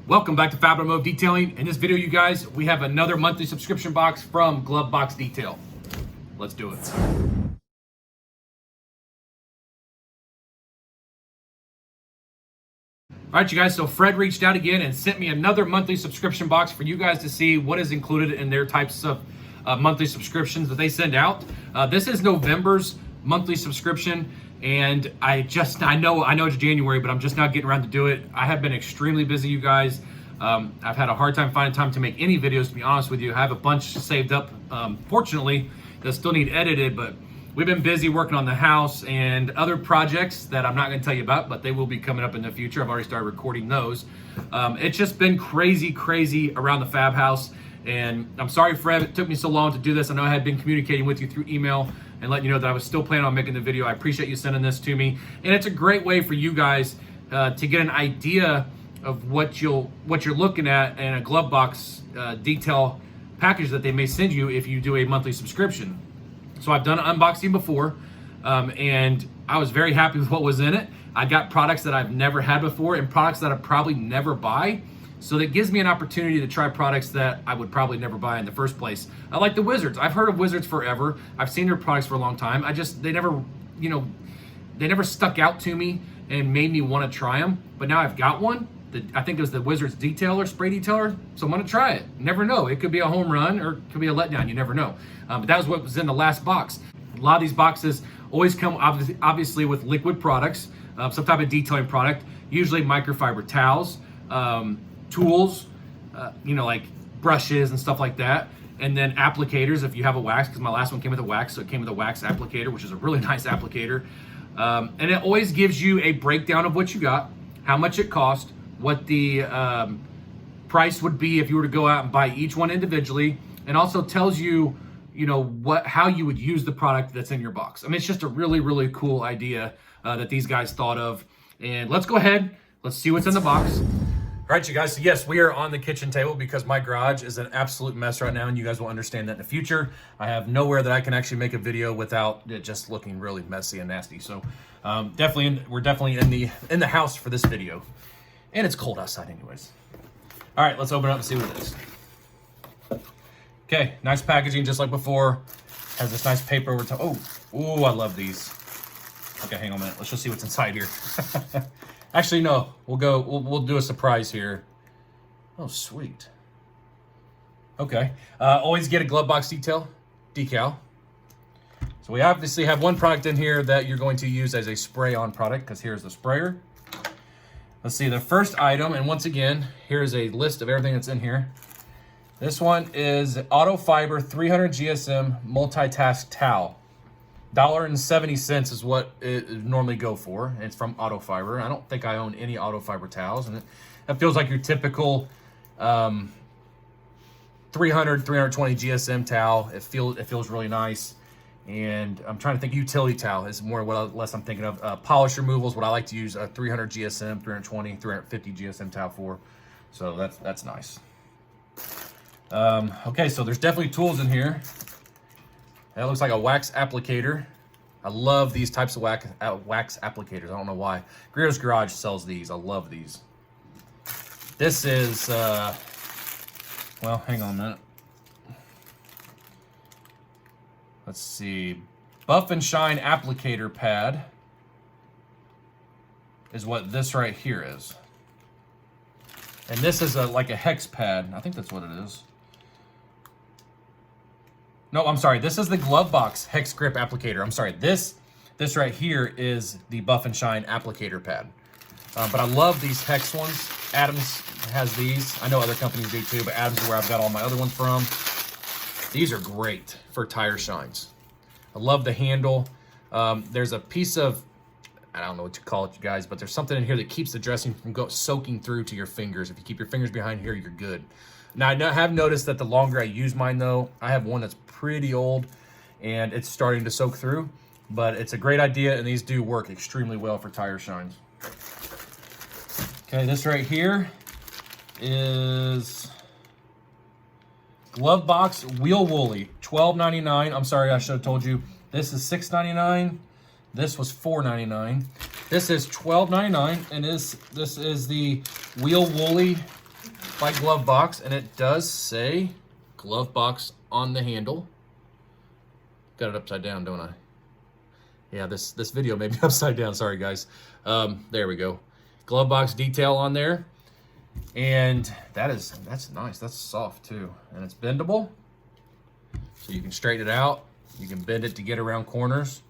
Welcome back to Fab Automotive Detailing. In this video, you guys, we have another monthly subscription box from Glove Box Detail. Let's do it. All right, you guys, so Fred reached out again and sent me another monthly subscription box for you guys to see what is included in their types of monthly subscriptions that they send out. This is November's monthly subscription, and I know it's January, but I'm just not getting around to do it. I have been extremely busy, you guys. I've had a hard time finding time to make any videos, to be honest with you. I have a bunch saved up, fortunately, that still need edited, but we've been busy working on the house and other projects that I'm not going to tell you about, but they will be coming up in the future. I've already started recording those. It's just been crazy around the Fab house. And I'm sorry, Fred, it took me so long to do this. I know I had been communicating with you through email and letting you know that I was still planning on making the video. I appreciate you sending this to me. And it's a great way for you guys to get an idea of what you're looking at in a glove box detail package that they may send you if you do a monthly subscription. So I've done an unboxing before, and I was very happy with what was in it. I got products that I've never had before and products that I probably never buy. So that gives me an opportunity to try products that I would probably never buy in the first place. I like the Wizards. I've heard of Wizards forever. I've seen their products for a long time. They never stuck out to me and made me want to try them. But now I've got one. I think it was the Wizards detailer, spray detailer. So I'm going to try it. Never know. It could be a home run or it could be a letdown. You never know. But that was what was in the last box. A lot of these boxes always come obviously with liquid products, some type of detailing product, usually microfiber towels, tools, like brushes and stuff like that. And then applicators if you have a wax, because my last one came with a wax, so it came with a wax applicator, which is a really nice applicator. And it always gives you a breakdown of what you got, how much it cost, what the price would be if you were to go out and buy each one individually, and also tells you, how you would use the product that's in your box. I mean, it's just a really cool idea that these guys thought of. And let's go ahead, let's see what's in the box. All right, you guys, so yes, we are on the kitchen table because my garage is an absolute mess right now, and you guys will understand that in the future. I have nowhere that I can actually make a video without it just looking really messy and nasty. So we're definitely in the house for this video. And it's cold outside anyways. All right, let's open it up and see what it is. Okay, nice packaging just like before. Has this nice paper over top. Oh, I love these. Okay, hang on a minute. Let's just see what's inside here. Actually, no, we'll do a surprise here. Oh, sweet. Okay, always get a glove box decal. So we obviously have one product in here that you're going to use as a spray-on product, because here's the sprayer. Let's see, the first item, and once again, here's a list of everything that's in here. This one is Auto Fiber 300 GSM Multitask Towel. $1.70 is what it normally go for. It's from Auto Fiber. I don't think I own any Auto Fiber towels, and it feels like your typical 320 GSM towel. It feels really nice. And I'm trying to think, utility towel is more what less I'm thinking of. Polish removal is what I like to use, 300 GSM, 320, 350 GSM towel for. So that's nice. Okay, so there's definitely tools in here. That looks like a wax applicator. I love these types of wax applicators. I don't know why. Greer's Garage sells these. I love these. This is, well, hang on a minute. Let's see. Buff and Shine applicator pad is what this right here is. And this is like a hex pad. I think that's what it is. No, I'm sorry. This is the glove box hex grip applicator. I'm sorry. This right here is the Buff and Shine applicator pad. But I love these hex ones. Adams has these. I know other companies do too, but Adams is where I've got all my other ones from. These are great for tire shines. I love the handle. There's a piece of, I don't know what to call it, you guys, but there's something in here that keeps the dressing from soaking through to your fingers. If you keep your fingers behind here, you're good. Now, I have noticed that the longer I use mine, though, I have one that's pretty old, and it's starting to soak through. But it's a great idea, and these do work extremely well for tire shines. Okay, this right here is glove box wheel woolly, $12.99. I'm sorry, I should have told you. This is $6.99. This was $4.99. This is $12.99, and this is the wheel woolly by Glove Box, and it does say Glove Box on the handle. Got it upside down, don't I? Yeah, this video may be upside down. Sorry, guys. There we go. Glove box detail on there. And that's nice. That's soft, too. And it's bendable. So you can straighten it out. You can bend it to get around corners.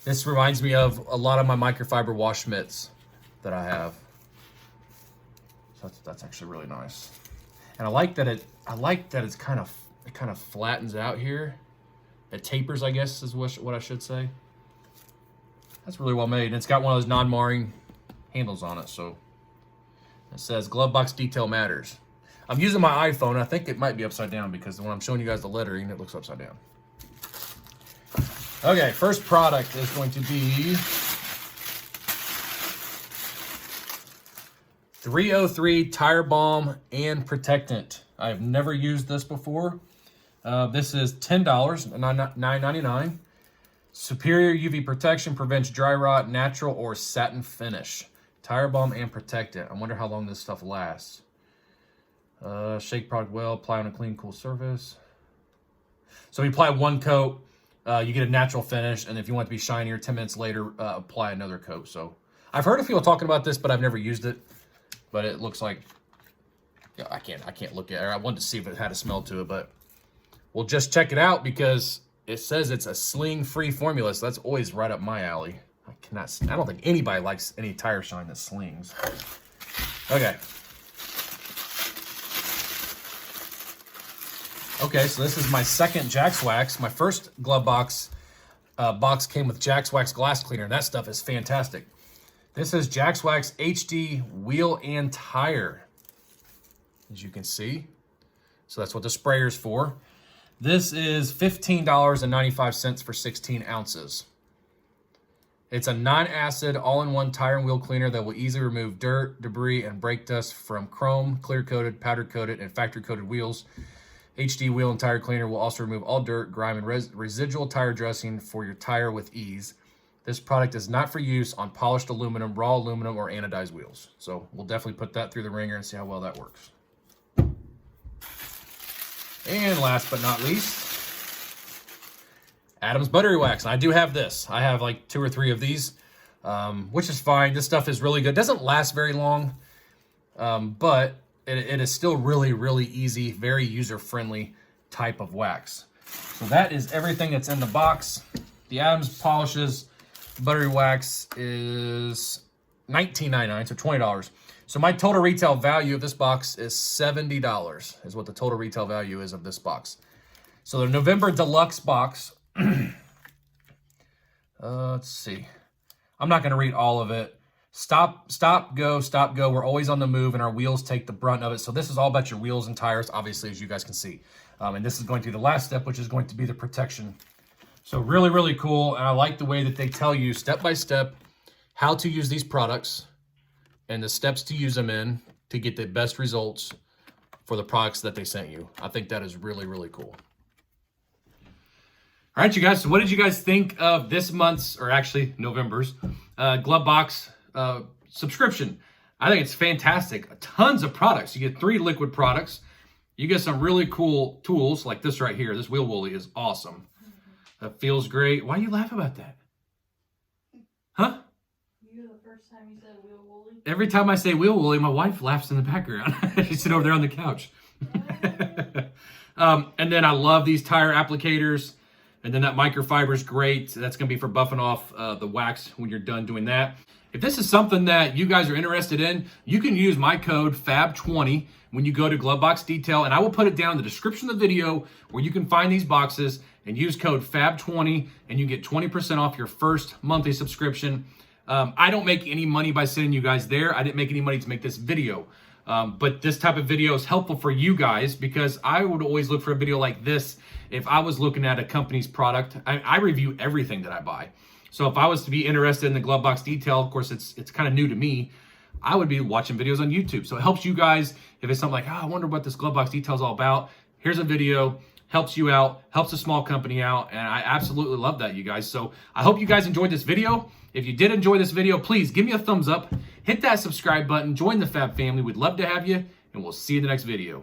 This reminds me of a lot of my microfiber wash mitts that I have. So that's actually really nice. And I like that it kind of flattens out here. It tapers, I guess, is what I should say. That's really well made. And it's got one of those non-marring handles on it. So it says Glove Box Detail Matters. I'm using my iPhone. I think it might be upside down because when I'm showing you guys the lettering, it looks upside down. Okay, first product is going to be 303 Tire Balm and Protectant. I have never used this before. This is $10, $9.99. Superior UV protection, prevents dry rot, natural or satin finish. Tire Balm and Protectant. I wonder how long this stuff lasts. Shake product well, apply on a clean, cool surface. So you apply one coat, you get a natural finish, and if you want it to be shinier, 10 minutes later, apply another coat. So I've heard of people talking about this, but I've never used it. But it looks like, yeah, I can't look at it. I wanted to see if it had a smell to it, but we'll just check it out because it says it's a sling-free formula, so that's always right up my alley. I don't think anybody likes any tire shine that slings. Okay. Okay, so this is my second Jax Wax. My first glove box came with Jax Wax glass cleaner, and that stuff is fantastic. This is Jax Wax HD wheel and tire, as you can see. So that's what the sprayer's for. This is $15.95 for 16 ounces. It's a non-acid, all-in-one tire and wheel cleaner that will easily remove dirt, debris, and brake dust from chrome, clear-coated, powder-coated, and factory-coated wheels. HD wheel and tire cleaner will also remove all dirt, grime, and residual tire dressing for your tire with ease. This product is not for use on polished aluminum, raw aluminum, or anodized wheels. So we'll definitely put that through the ringer and see how well that works. And last but not least, Adam's Buttery Wax. And I do have this. I have like 2 or 3 of these, which is fine. This stuff is really good. It doesn't last very long, but it is still really, really easy, very user-friendly type of wax. So that is everything that's in the box. The Adam's Polishes Buttery Wax is $19.99, so $20. So my total retail value of this box is $70, is what the total retail value is of this box. So the November Deluxe box, let's see. I'm not going to read all of it. Stop, go. We're always on the move, and our wheels take the brunt of it. So this is all about your wheels and tires, obviously, as you guys can see. And this is going to be the last step, which is going to be the protection. So really, really cool. And I like the way that they tell you step by step how to use these products and the steps to use them in to get the best results for the products that they sent you. I think that is really, really cool. All right, you guys. So what did you guys think of this month's, or actually November's, Glove Box subscription? I think it's fantastic. Tons of products. You get 3 liquid products. You get some really cool tools like this right here. This wheel woolly is awesome. That feels great. Why do you laugh about that? Huh? You the first time you said wheel woolly? Every time I say wheel woolly, my wife laughs in the background. She's sitting over there on the couch. And then I love these tire applicators. And then that microfiber is great. That's going to be for buffing off the wax when you're done doing that. If this is something that you guys are interested in, you can use my code FAB20 when you go to Glove Box Detail, and I will put it down in the description of the video where you can find these boxes and use code FAB20 and you get 20% off your first monthly subscription. I don't make any money by sending you guys there. I didn't make any money to make this video. But this type of video is helpful for you guys because I would always look for a video like this if I was looking at a company's product. I review everything that I buy. So if I was to be interested in the Glove Box Detail, of course, it's kind of new to me, I would be watching videos on YouTube. So it helps you guys if it's something like, oh, I wonder what this Glove Box Detail is all about. Here's a video, helps you out, helps a small company out, and I absolutely love that, you guys. So I hope you guys enjoyed this video. If you did enjoy this video, please give me a thumbs up, hit that subscribe button, join the Fab family. We'd love to have you, and and we'll see you in the next video.